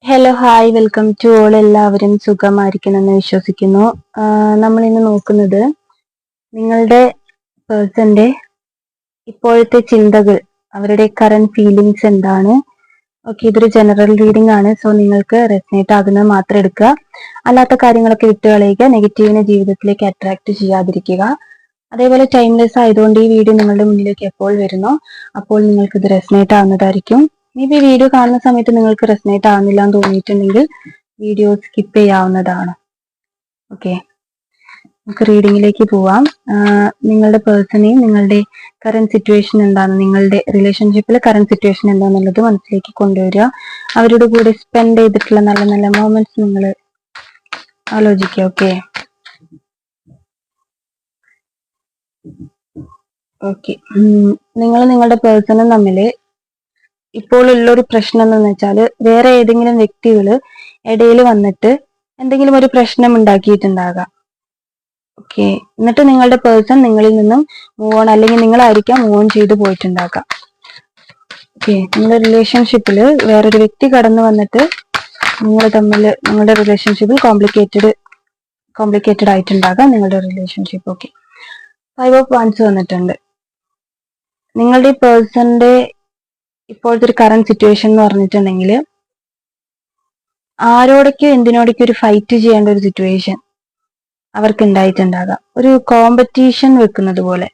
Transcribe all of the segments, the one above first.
Hello hi welcome to all. എല്ലാവരും സുഖമായിരിക്കണമെന്ന് വിശ്വസിക്കുന്നു. നമ്മൾ ഇന്ന് നോക്കുന്നത് നിങ്ങളുടെ പേഴ്സന്റെ ഇപ്പോഴത്തെ ചിന്തകൾ, അവരുടെ കറന്റ് ഫീലിങ്സ് എന്താണ്. ഓക്കെ, ഇതൊരു ജനറൽ റീഡിംഗ് ആണ്. സോ നിങ്ങൾക്ക് റെസനേറ്റ് ആകുന്നത് മാത്രം എടുക്കുക, അല്ലാത്ത കാര്യങ്ങളൊക്കെ വിട്ടുകളയുക. നെഗറ്റീവിനെ ജീവിതത്തിലേക്ക് അട്രാക്ട് ചെയ്യാതിരിക്കുക. അതേപോലെ ടൈംലെസ് ആയതുകൊണ്ട് ഈ വീഡിയോ നിങ്ങളുടെ മുന്നിലേക്ക് എപ്പോൾ വരുന്നോ അപ്പോൾ നിങ്ങൾക്ക് ഇത് റെസനേറ്റ് ആവുന്നതായിരിക്കും. മേ ബി വീഡിയോ കാണുന്ന സമയത്ത് നിങ്ങൾക്ക് റെസനേറ്റ് ആവുന്നില്ല എന്ന് തോന്നിയിട്ടുണ്ടെങ്കിൽ വീഡിയോ സ്കിപ്പ് ചെയ്യാവുന്നതാണ്. ഓക്കെ, നമുക്ക് റീഡിങ്ങിലേക്ക് പോവാം. നിങ്ങളുടെ പേഴ്സണെയും നിങ്ങളുടെ കറന്റ് സിറ്റുവേഷൻ എന്താണ്, നിങ്ങളുടെ റിലേഷൻഷിപ്പിലെ കറന്റ് സിറ്റുവേഷൻ എന്താണെന്നുള്ളത് മനസ്സിലേക്ക് കൊണ്ടുവരിക. അവരുടെ കൂടെ സ്പെൻഡ് ചെയ്തിട്ടുള്ള നല്ല നല്ല മൊമെന്റ്സ് നിങ്ങൾ ആലോചിക്കുക. ഓക്കെ ഓക്കെ നിങ്ങൾ നിങ്ങളുടെ പേഴ്സണും തമ്മിൽ ഇപ്പോൾ ഉള്ളൊരു പ്രശ്നം എന്ന് വെച്ചാൽ വേറെ ഏതെങ്കിലും വ്യക്തികൾ ഇടയിൽ വന്നിട്ട് എന്തെങ്കിലും ഒരു പ്രശ്നം ഉണ്ടാക്കിയിട്ടുണ്ടാകാം. ഓക്കെ, എന്നിട്ട് നിങ്ങളുടെ പേഴ്സൺ നിങ്ങളിൽ നിന്നും മൂവ് ഓൺ, അല്ലെങ്കിൽ നിങ്ങളായിരിക്കാം മൂവ് ഓൺ ചെയ്ത് പോയിട്ടുണ്ടാകാം. ഓക്കെ, നിങ്ങളുടെ റിലേഷൻഷിപ്പിൽ വേറൊരു വ്യക്തി കടന്നു വന്നിട്ട് നിങ്ങൾ തമ്മിൽ നിങ്ങളുടെ റിലേഷൻഷിപ്പിൽ കോംപ്ലിക്കേറ്റഡ് ആയിട്ടുണ്ടാകാം നിങ്ങളുടെ റിലേഷൻഷിപ്പ്. ഓക്കെ, 5 ഓഫ് വാൻഡ്സ് വന്നിട്ടുണ്ട്. നിങ്ങളുടെ പേഴ്സന്റെ ഇപ്പോഴത്തെ ഒരു കറന്റ് സിറ്റുവേഷൻ എന്ന് പറഞ്ഞിട്ടുണ്ടെങ്കിൽ ആരോടൊക്കെ എന്തിനോടൊക്കെ ഒരു ഫൈറ്റ് ചെയ്യേണ്ട ഒരു സിറ്റുവേഷൻ അവർക്ക് ഉണ്ടായിട്ടുണ്ടാകാം, ഒരു കോമ്പറ്റീഷൻ വെക്കുന്നത് പോലെ.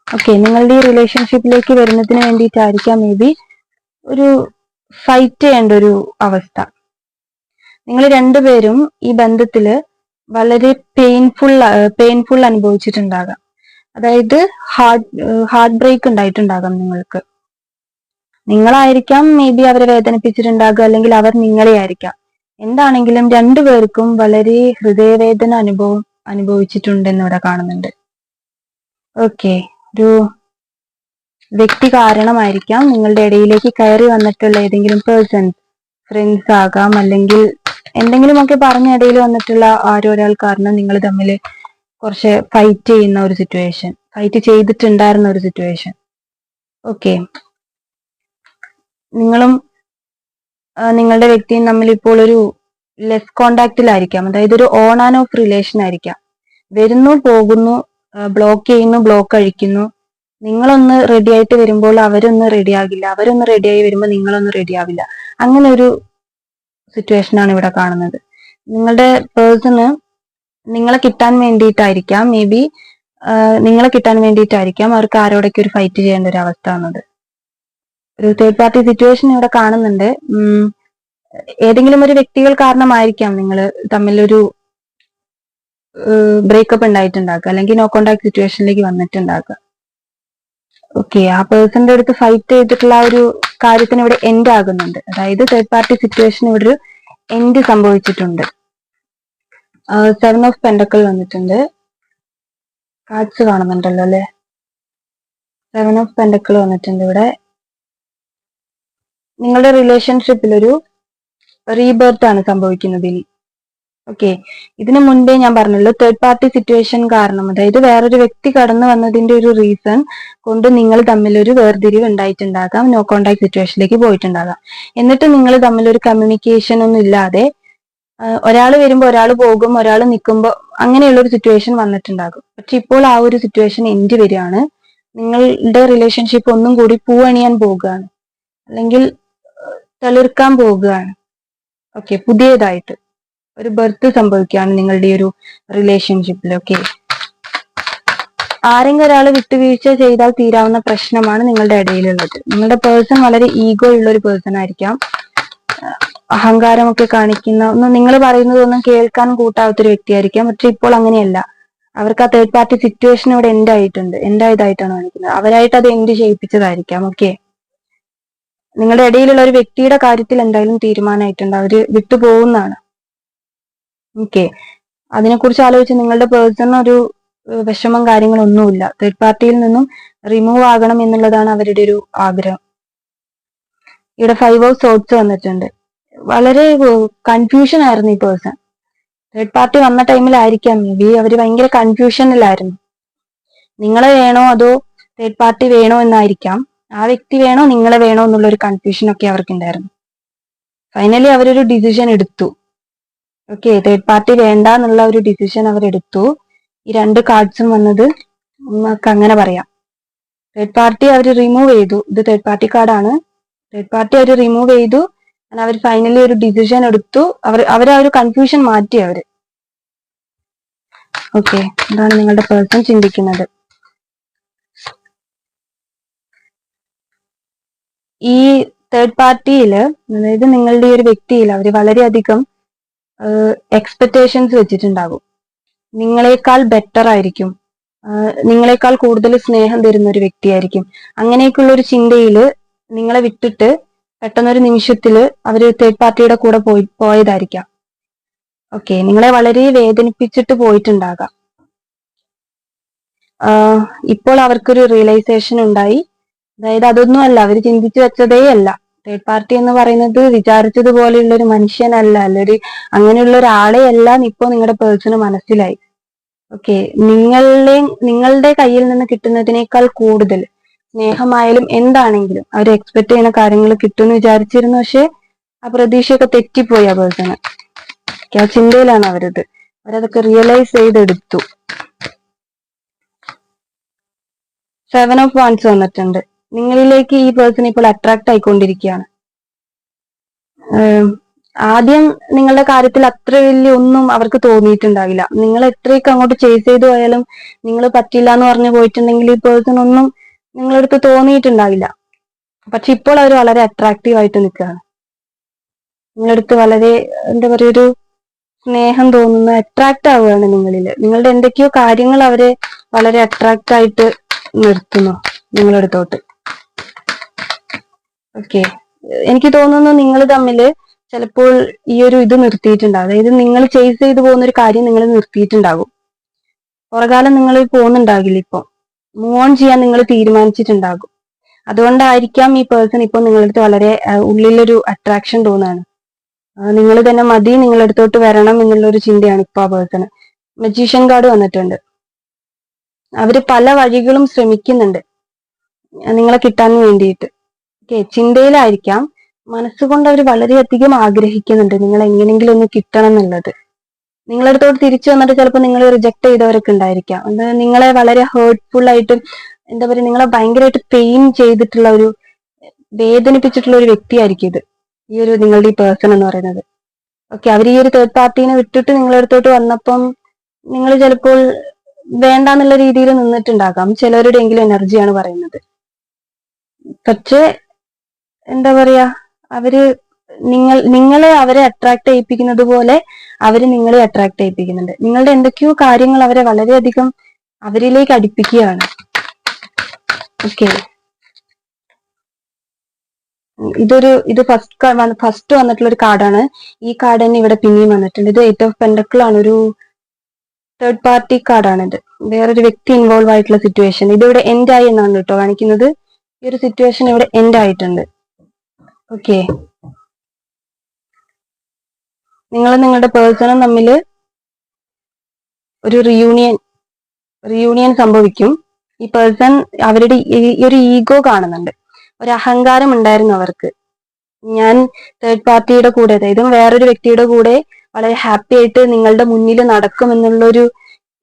ഓക്കെ, നിങ്ങളുടെ ഈ റിലേഷൻഷിപ്പിലേക്ക് വരുന്നതിന് വേണ്ടിയിട്ടായിരിക്കാം മേ ബി ഒരു ഫൈറ്റ് ചെയ്യേണ്ട ഒരു അവസ്ഥ. നിങ്ങൾ രണ്ടുപേരും ഈ ബന്ധത്തില് വളരെ പെയിൻഫുൾ അനുഭവിച്ചിട്ടുണ്ടാകാം. അതായത് ഹാർട്ട് ബ്രേക്ക് ഉണ്ടായിട്ടുണ്ടാകാം നിങ്ങൾക്ക്. നിങ്ങളായിരിക്കാം മേ ബി അവരെ വേദനിപ്പിച്ചിട്ടുണ്ടാകുക, അല്ലെങ്കിൽ അവർ നിങ്ങളെ ആയിരിക്കാം. എന്താണെങ്കിലും രണ്ടുപേർക്കും വളരെ ഹൃദയവേദന അനുഭവിച്ചിട്ടുണ്ടെന്ന് ഇവിടെ കാണുന്നുണ്ട്. ഓക്കെ, ഒരു വ്യക്തി കാരണമായിരിക്കാം നിങ്ങളുടെ ഇടയിലേക്ക് കയറി വന്നിട്ടുള്ള ഏതെങ്കിലും പേഴ്സൺസ്, ഫ്രണ്ട്സ് ആകാം, അല്ലെങ്കിൽ എന്തെങ്കിലുമൊക്കെ പറഞ്ഞ ഇടയിൽ വന്നിട്ടുള്ള ആരോ ഒരാൾ കാരണം നിങ്ങൾ തമ്മിൽ കുറച്ച് ഫൈറ്റ് ചെയ്യുന്ന ഒരു സിറ്റുവേഷൻ, ഫൈറ്റ് ചെയ്തിട്ടുണ്ടായിരുന്ന ഒരു സിറ്റുവേഷൻ. ഓക്കെ, നിങ്ങളും നിങ്ങളുടെ വ്യക്തിയും തമ്മിൽ ഇപ്പോൾ ഒരു ലെസ് കോണ്ടാക്റ്റിലായിരിക്കാം. അതായത് ഒരു ഓൺ ആൻഡ് ഓഫ് റിലേഷൻ ആയിരിക്കാം. വരുന്നു പോകുന്നു, ബ്ലോക്ക് ചെയ്യുന്നു, ബ്ലോക്ക് അഴിക്കുന്നു. നിങ്ങളൊന്ന് റെഡി ആയിട്ട് വരുമ്പോൾ അവരൊന്ന് റെഡി ആകില്ല, അവരൊന്ന് റെഡിയായി വരുമ്പോൾ നിങ്ങളൊന്ന് റെഡി ആവില്ല. അങ്ങനെ ഒരു സിറ്റുവേഷൻ ആണ് ഇവിടെ കാണുന്നത്. നിങ്ങളുടെ പേഴ്സണ് നിങ്ങളെ കിട്ടാൻ വേണ്ടിയിട്ടായിരിക്കാം, മേ ബി നിങ്ങളെ കിട്ടാൻ വേണ്ടിയിട്ടായിരിക്കാം അവർക്ക് ആരോടൊക്കെ ഒരു ഫൈറ്റ് ചെയ്യേണ്ട ഒരു അവസ്ഥ വന്നത്. ഒരു തേർഡ് പാർട്ടി സിറ്റുവേഷൻ ഇവിടെ കാണുന്നുണ്ട്. ഏതെങ്കിലും ഒരു വ്യക്തികൾ കാരണമായിരിക്കാം നിങ്ങൾ തമ്മിലൊരു ബ്രേക്കപ്പ് ഉണ്ടായിട്ടുണ്ടാക്കുക, അല്ലെങ്കിൽ നോ കോണ്ടാക്ട് സിറ്റുവേഷനിലേക്ക് വന്നിട്ടുണ്ടാക്കുക. ഓക്കെ, ആ പേഴ്സന്റെ അടുത്ത് ഫൈറ്റ് ചെയ്തിട്ടുള്ള ആ ഒരു കാര്യത്തിന് ഇവിടെ എൻഡ് ആകുന്നുണ്ട്. അതായത് തേർഡ് പാർട്ടി സിറ്റുവേഷൻ ഇവിടെ ഒരു എൻഡ് സംഭവിച്ചിട്ടുണ്ട്. 7 ഓഫ് പെൻഡക്കിൾ വന്നിട്ടുണ്ട്. കാർഡ്സ് കാണുന്നുണ്ടല്ലോ അല്ലെ. 7 ഓഫ് പെൻഡക്കിൾ വന്നിട്ടുണ്ട് ഇവിടെ. നിങ്ങളുടെ റിലേഷൻഷിപ്പിൽ ഒരു റീബർത്ത് ആണ് സംഭവിക്കുന്നത് ഇനി. ഓക്കെ, ഇതിനു മുൻപേ ഞാൻ പറഞ്ഞല്ലോ, തേർഡ് പാർട്ടി സിറ്റുവേഷൻ കാരണം, അതായത് വേറൊരു വ്യക്തി കടന്നു വന്നതിന്റെ ഒരു റീസൺ കൊണ്ട് നിങ്ങൾ തമ്മിൽ ഒരു വേർതിരിവ് ഉണ്ടായിട്ടുണ്ടാകാം, നോ കോണ്ടാക്ട് സിറ്റുവേഷനിലേക്ക് പോയിട്ടുണ്ടാകാം. എന്നിട്ട് നിങ്ങൾ തമ്മിൽ ഒരു കമ്മ്യൂണിക്കേഷൻ ഒന്നും ഇല്ലാതെ ഒരാൾ വരുമ്പോൾ ഒരാൾ പോകും, ഒരാൾ നിൽക്കുമ്പോൾ അങ്ങനെയുള്ള ഒരു സിറ്റുവേഷൻ വന്നിട്ടുണ്ടാകും. പക്ഷെ ഇപ്പോൾ ആ ഒരു സിറ്റുവേഷൻ എൻഡ് വരികയാണ്. നിങ്ങളുടെ റിലേഷൻഷിപ്പ് ഒന്നും കൂടി പൂവണിയാൻ പോകുകയാണ്, അല്ലെങ്കിൽ തളിർക്കാൻ പോകുകയാണ്. ഓക്കെ, പുതിയതായിട്ട് ഒരു ബർത്ത് സംഭവിക്കുകയാണ് നിങ്ങളുടെ ഈ ഒരു റിലേഷൻഷിപ്പിൽ. ഓക്കെ, ആരെങ്കിലും ഒരാൾ വിട്ടുവീഴ്ച ചെയ്താൽ തീരാവുന്ന പ്രശ്നമാണ് നിങ്ങളുടെ ഇടയിലുള്ളത്. നിങ്ങളുടെ പേഴ്സൺ വളരെ ഈഗോ ഉള്ള ഒരു പേഴ്സൺ ആയിരിക്കാം, അഹങ്കാരമൊക്കെ കാണിക്കുന്ന, ഒന്നും നിങ്ങൾ പറയുന്നതൊന്നും കേൾക്കാൻ കൂട്ടാത്തൊരു വ്യക്തിയായിരിക്കാം. പക്ഷെ ഇപ്പോൾ അങ്ങനെയല്ല. അവർക്ക് ആ തേർഡ് പാർട്ടി സിറ്റുവേഷൻ ഇവിടെ എൻഡ് ആയതായിട്ടാണ് കാണിക്കുന്നത്. അവരായിട്ട് അത് എൻഡ് ചെയ്യിപ്പിച്ചതായിരിക്കാം. ഓക്കെ, നിങ്ങളുടെ ഇടയിലുള്ള ഒരു വ്യക്തിയുടെ കാര്യത്തിൽ എന്തായാലും തീരുമാനമായിട്ടുണ്ട്, അവര് വിട്ടുപോകുന്നതാണ്. ഓക്കെ, അതിനെക്കുറിച്ച് ആലോചിച്ച് നിങ്ങളുടെ പേഴ്സൺ ഒരു വിഷമം കാര്യങ്ങളൊന്നുമില്ല. തേർഡ് പാർട്ടിയിൽ നിന്നും റിമൂവ് ആകണം എന്നുള്ളതാണ് അവരുടെ ഒരു ആഗ്രഹം. ഇവിടെ 5 ഓഫ് സോർട്സ് വന്നിട്ടുണ്ട്. വളരെ കൺഫ്യൂഷൻ ആയിരുന്നു ഈ പേഴ്സൺ. തേർഡ് പാർട്ടി വന്ന ടൈമിലായിരിക്കാം മേ ബി അവർ ഭയങ്കര കൺഫ്യൂഷനിലായിരുന്നു. നിങ്ങളെ വേണോ അതോ തേർഡ് പാർട്ടി വേണോ എന്നായിരിക്കാം, ആ വ്യക്തി വേണോ നിങ്ങളെ വേണോ എന്നുള്ള ഒരു കൺഫ്യൂഷൻ ഒക്കെ അവർക്ക് ഉണ്ടായിരുന്നു. ഫൈനലി അവരൊരു ഡിസിഷൻ എടുത്തു. ഓക്കെ, തേർഡ് പാർട്ടി വേണ്ട എന്നുള്ള ഒരു ഡിസിഷൻ അവരെടുത്തു. ഈ 2 കാർഡ്സും വന്നത് നമുക്ക് അങ്ങനെ പറയാം. തേർഡ് പാർട്ടി അവർ റിമൂവ് ചെയ്തു. ഇത് തേർഡ് പാർട്ടി കാർഡാണ്. തേർഡ് പാർട്ടി അവർ റിമൂവ് ചെയ്തു. അവർ ഫൈനലി ഒരു ഡിസിഷൻ എടുത്തു. അവർ ആ ഒരു കൺഫ്യൂഷൻ മാറ്റി അവര്. ഓക്കെ, എന്താണ് നിങ്ങളുടെ പേഴ്സൺ ചിന്തിക്കുന്നത്? ഈ തേർഡ് പാർട്ടിയില്, അതായത് നിങ്ങളുടെ ഈ ഒരു വ്യക്തിയിൽ അവർ വളരെയധികം എക്സ്പെക്ടേഷൻസ് വെച്ചിട്ടുണ്ടാകും. നിങ്ങളെക്കാൾ ബെറ്റർ ആയിരിക്കും, നിങ്ങളെക്കാൾ കൂടുതൽ സ്നേഹം തരുന്ന ഒരു വ്യക്തിയായിരിക്കും. അങ്ങനെയൊക്കെയുള്ള ഒരു ചിന്തയില് നിങ്ങളെ വിട്ടിട്ട് പെട്ടെന്നൊരു നിമിഷത്തില് അവര് തേർഡ് പാർട്ടിയുടെ കൂടെ പോയതായിരിക്കാം. ഓക്കെ, നിങ്ങളെ വളരെ വേദനിപ്പിച്ചിട്ട് പോയിട്ടുണ്ടാകാം. ഇപ്പോൾ അവർക്കൊരു റിയലൈസേഷൻ ഉണ്ടായി. അതായത് അതൊന്നും അല്ല, അവർ ചിന്തിച്ചു വെച്ചതേ അല്ല. തേർഡ് പാർട്ടി എന്ന് പറയുന്നത് വിചാരിച്ചതുപോലെയുള്ള ഒരു മനുഷ്യനല്ല, അല്ലൊരു അങ്ങനെയുള്ള ഒരാളെ അല്ല ഇപ്പോ നിങ്ങളുടെ പേഴ്സണ് മനസ്സിലായി. ഓക്കെ, നിങ്ങളുടെ കയ്യിൽ നിന്ന് കിട്ടുന്നതിനേക്കാൾ കൂടുതൽ സ്നേഹമായാലും എന്താണെങ്കിലും അവർ എക്സ്പെക്ട് ചെയ്യുന്ന കാര്യങ്ങൾ കിട്ടുമെന്ന് വിചാരിച്ചിരുന്നു. പക്ഷെ ആ പ്രതീക്ഷയൊക്കെ തെറ്റിപ്പോയി ആ പേഴ്സണ്. ആ ചിന്തയിലാണ് അവരതൊക്കെ റിയലൈസ് ചെയ്തെടുത്തു. 7 ഓഫ് വാൻസ് വന്നിട്ടുണ്ട്. നിങ്ങളിലേക്ക് ഈ പേഴ്സൺ ഇപ്പോൾ അട്രാക്ട് ആയിക്കൊണ്ടിരിക്കുകയാണ്. ആദ്യം നിങ്ങളുടെ കാര്യത്തിൽ അത്ര വലിയ ഒന്നും അവർക്ക് തോന്നിയിട്ടുണ്ടാവില്ല. നിങ്ങൾ എത്രയൊക്കെ അങ്ങോട്ട് ചേസ് ചെയ്തു പോയാലും നിങ്ങൾ പറ്റില്ല എന്ന് പറഞ്ഞു പോയിട്ടുണ്ടെങ്കിൽ ഈ പേഴ്സൺ ഒന്നും നിങ്ങളടുത്ത് തോന്നിയിട്ടുണ്ടാവില്ല. പക്ഷെ ഇപ്പോൾ അവർ വളരെ അട്രാക്റ്റീവ് ആയിട്ട് നിൽക്കുകയാണ്. നിങ്ങളടുത്ത് വളരെ എന്താ പറയുക, ഒരു സ്നേഹം തോന്നുന്ന, അട്രാക്ട് ആവുകയാണ് നിങ്ങളില്. നിങ്ങളുടെ എന്തൊക്കെയോ കാര്യങ്ങൾ അവരെ വളരെ അട്രാക്റ്റ് ആയിട്ട് നിർത്തുന്നു നിങ്ങളടുത്തോട്ട്. ഓക്കെ, എനിക്ക് തോന്നുന്നു നിങ്ങൾ തമ്മിൽ ചിലപ്പോൾ ഈ ഒരു ഇത് നിർത്തിയിട്ടുണ്ടാകും. അതായത് നിങ്ങൾ ചേസ് ചെയ്തു പോകുന്ന ഒരു കാര്യം നിങ്ങൾ നിർത്തിയിട്ടുണ്ടാകും. പുറകാലം നിങ്ങൾ പോകുന്നുണ്ടാകില്ല. ഇപ്പൊ മൂവ് ഓൺ ചെയ്യാൻ നിങ്ങൾ തീരുമാനിച്ചിട്ടുണ്ടാകും. അതുകൊണ്ടായിരിക്കാം ഈ പേഴ്സൺ ഇപ്പോൾ നിങ്ങളടുത്ത് വളരെ ഉള്ളിലൊരു അട്രാക്ഷൻ തോന്നുകയാണ്. നിങ്ങൾ തന്നെ മതി, നിങ്ങളടുത്തോട്ട് വരണം എന്നുള്ളൊരു ചിന്തയാണ് ഇപ്പൊ ആ പേഴ്സണ്. മജീഷ്യൻ കാർഡ് വന്നിട്ടുണ്ട്. അവര് പല വഴികളും ശ്രമിക്കുന്നുണ്ട് നിങ്ങളെ കിട്ടാൻ വേണ്ടിയിട്ട്. ഓക്കെ, ചിന്തയിലായിരിക്കാം. മനസ്സുകൊണ്ട് അവർ വളരെയധികം ആഗ്രഹിക്കുന്നുണ്ട് നിങ്ങൾ എങ്ങനെയെങ്കിലും ഒന്ന് കിട്ടണം എന്നുള്ളത്. നിങ്ങളടുത്തോട്ട് തിരിച്ചു വന്നിട്ട് ചിലപ്പോൾ നിങ്ങൾ റിജക്ട് ചെയ്തവരൊക്കെ ഉണ്ടായിരിക്കാം. അത് നിങ്ങളെ വളരെ ഹേർട്ട്ഫുൾ ആയിട്ട്, എന്താ പറയുക, നിങ്ങളെ ഭയങ്കരമായിട്ട് പെയിൻ ചെയ്തിട്ടുള്ള ഒരു, വേദനിപ്പിച്ചിട്ടുള്ള ഒരു വ്യക്തിയായിരിക്കും ഇത്, ഈ ഒരു നിങ്ങളുടെ ഈ പേഴ്സൺ എന്ന് പറയുന്നത്. ഓക്കെ, അവർ ഈ ഒരു തേർഡ് പാർട്ടീനെ വിട്ടിട്ട് നിങ്ങളടുത്തോട്ട് വന്നപ്പം നിങ്ങൾ ചിലപ്പോൾ വേണ്ടാന്നുള്ള രീതിയിൽ നിന്നിട്ടുണ്ടാകാം. ചിലവരുടെ എങ്കിലും എനർജിയാണ് പറയുന്നത്. പക്ഷേ എന്താ പറയാ, അവര് നിങ്ങളെ അവരെ അട്രാക്ട് ചെയ്യിപ്പിക്കുന്നത് പോലെ അവര് നിങ്ങളെ അട്രാക്ട് ചെയ്യിപ്പിക്കുന്നുണ്ട്. നിങ്ങളുടെ എന്തൊക്കെയോ കാര്യങ്ങൾ അവരെ വളരെയധികം അവരിലേക്ക് അടുപ്പിക്കുകയാണ്. ഓക്കെ, ഇത് ഫസ്റ്റ് വന്നിട്ടുള്ള ഒരു കാർഡാണ്. ഈ കാർഡ് തന്നെ ഇവിടെ പിന്നെയും വന്നിട്ടുണ്ട്. ഇത് 8 ഓഫ് പെന്റക്കിൾ ആണ്. ഒരു തേർഡ് പാർട്ടി കാർഡാണ് ഇത്. വേറൊരു വ്യക്തി ഇൻവോൾവ് ആയിട്ടുള്ള സിറ്റുവേഷൻ. ഇതിവിടെ എൻഡ് ആയി എന്നാണ് കേട്ടോ കാണിക്കുന്നത്. ഈ ഒരു സിറ്റുവേഷൻ ഇവിടെ എൻഡ് ആയിട്ടുണ്ട്. ഓക്കെ, നിങ്ങളുടെ പേഴ്സണും തമ്മിൽ ഒരു റിയൂണിയൻ സംഭവിക്കും. ഈ പേഴ്സൺ അവരുടെ ഒരു ഈഗോ കാണുന്നുണ്ട്, ഒരു അഹങ്കാരം ഉണ്ടായിരുന്നു അവർക്ക്. ഞാൻ തേർഡ് പാർട്ടിയുടെ കൂടെ, അതായത് വേറൊരു വ്യക്തിയുടെ കൂടെ വളരെ ഹാപ്പി ആയിട്ട് നിങ്ങളുടെ മുന്നിൽ നടക്കും എന്നുള്ളൊരു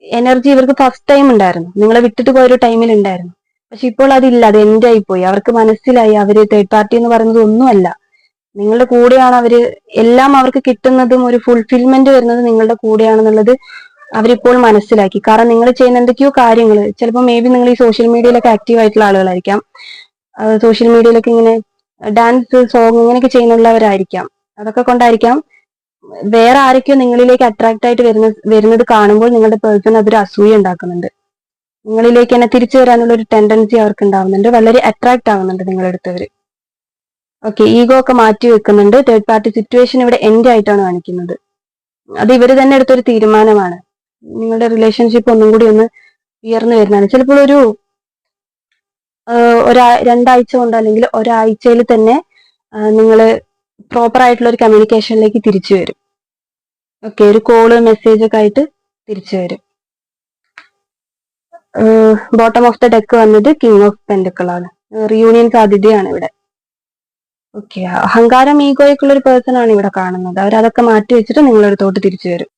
എനർജി ഇവർക്ക് ഫസ്റ്റ് ടൈം ഉണ്ടായിരുന്നു. നിങ്ങളെ വിട്ടിട്ട് പോയൊരു ടൈമിൽ ഉണ്ടായിരുന്നു. പക്ഷെ ഇപ്പോൾ അതില്ല, അത് എൻഡ് ആയി പോയി. അവർക്ക് മനസ്സിലായി അവര് തേർഡ് പാർട്ടി എന്ന് പറയുന്നത് ഒന്നുമല്ല, നിങ്ങളുടെ കൂടെയാണ്. എല്ലാം അവർക്ക് കിട്ടുന്നതും ഒരു ഫുൾഫിൽമെന്റ് വരുന്നത് നിങ്ങളുടെ കൂടെയാണെന്നുള്ളത് അവരിപ്പോൾ മനസ്സിലാക്കി. കാരണം നിങ്ങൾ ചെയ്യുന്ന എന്തൊക്കെയോ കാര്യങ്ങൾ, ചിലപ്പോൾ മേ ബി നിങ്ങൾ ഈ സോഷ്യൽ മീഡിയയിലൊക്കെ ആക്റ്റീവ് ആയിട്ടുള്ള ആളുകളായിരിക്കാം. സോഷ്യൽ മീഡിയയിലൊക്കെ ഇങ്ങനെ ഡാൻസ്, സോങ് ഇങ്ങനെയൊക്കെ ചെയ്യുന്നുള്ളവരായിരിക്കാം. അതൊക്കെ കൊണ്ടായിരിക്കാം വേറെ ആരൊക്കെയോ നിങ്ങളിലേക്ക് അട്രാക്ട് ആയിട്ട് വരുന്നത് കാണുമ്പോൾ നിങ്ങളുടെ പേഴ്സൺ അതൊരു അസൂയ ഉണ്ടാക്കുന്നുണ്ട്. നിങ്ങളിലേക്ക് തന്നെ തിരിച്ചു വരാനുള്ള ഒരു ടെൻഡൻസി അവർക്ക് ഉണ്ടാവുന്നുണ്ട്. വളരെ അട്രാക്ട് ആവുന്നുണ്ട് നിങ്ങളെടുത്തവര്. ഓക്കെ, ഈഗോ ഒക്കെ മാറ്റി വെക്കുന്നുണ്ട്. തേർഡ് പാർട്ടി സിറ്റുവേഷൻ ഇവിടെ എൻഡ് ആയിട്ടാണ് കാണിക്കുന്നത്. അത് ഇവര് തന്നെ എടുത്തൊരു തീരുമാനമാണ്. നിങ്ങളുടെ റിലേഷൻഷിപ്പ് ഒന്നും കൂടി ഒന്ന് ഉയർന്നു വരുന്നതാണ്. ചിലപ്പോൾ ഒരു 2 ആഴ്ച കൊണ്ട് അല്ലെങ്കിൽ ഒരാഴ്ചയിൽ തന്നെ നിങ്ങൾ പ്രോപ്പർ ആയിട്ടുള്ള ഒരു കമ്മ്യൂണിക്കേഷനിലേക്ക് തിരിച്ചു വരും. ഓക്കെ, ഒരു കോള്, മെസ്സേജ് ഒക്കെ ആയിട്ട് തിരിച്ചു വരും. ബോട്ടം ഓഫ് ദ ഡെക്ക് വന്നത് കിങ് ഓഫ് പെന്റക്കിൾ ആണ്. റിയൂണിയൻ സാധ്യതയാണ് ഇവിടെ. ഓക്കെ, അഹങ്കാരം ഈഗോയൊക്കെ ഉള്ള ഒരു പേഴ്സൺ ആണ് ഇവിടെ കാണുന്നത്. അവരതൊക്കെ മാറ്റി വെച്ചിട്ട് നിങ്ങളുടെ അടുത്തോട്ട് തിരിച്ചു വരും.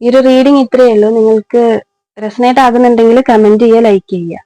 ഈ ഒരു റീഡിങ് ഇത്രയേ ഉള്ളൂ. നിങ്ങൾക്ക് റെസനേറ്റ് ആകുന്നുണ്ടെങ്കിൽ കമന്റ് ചെയ്യുക, ലൈക്ക് ചെയ്യുക.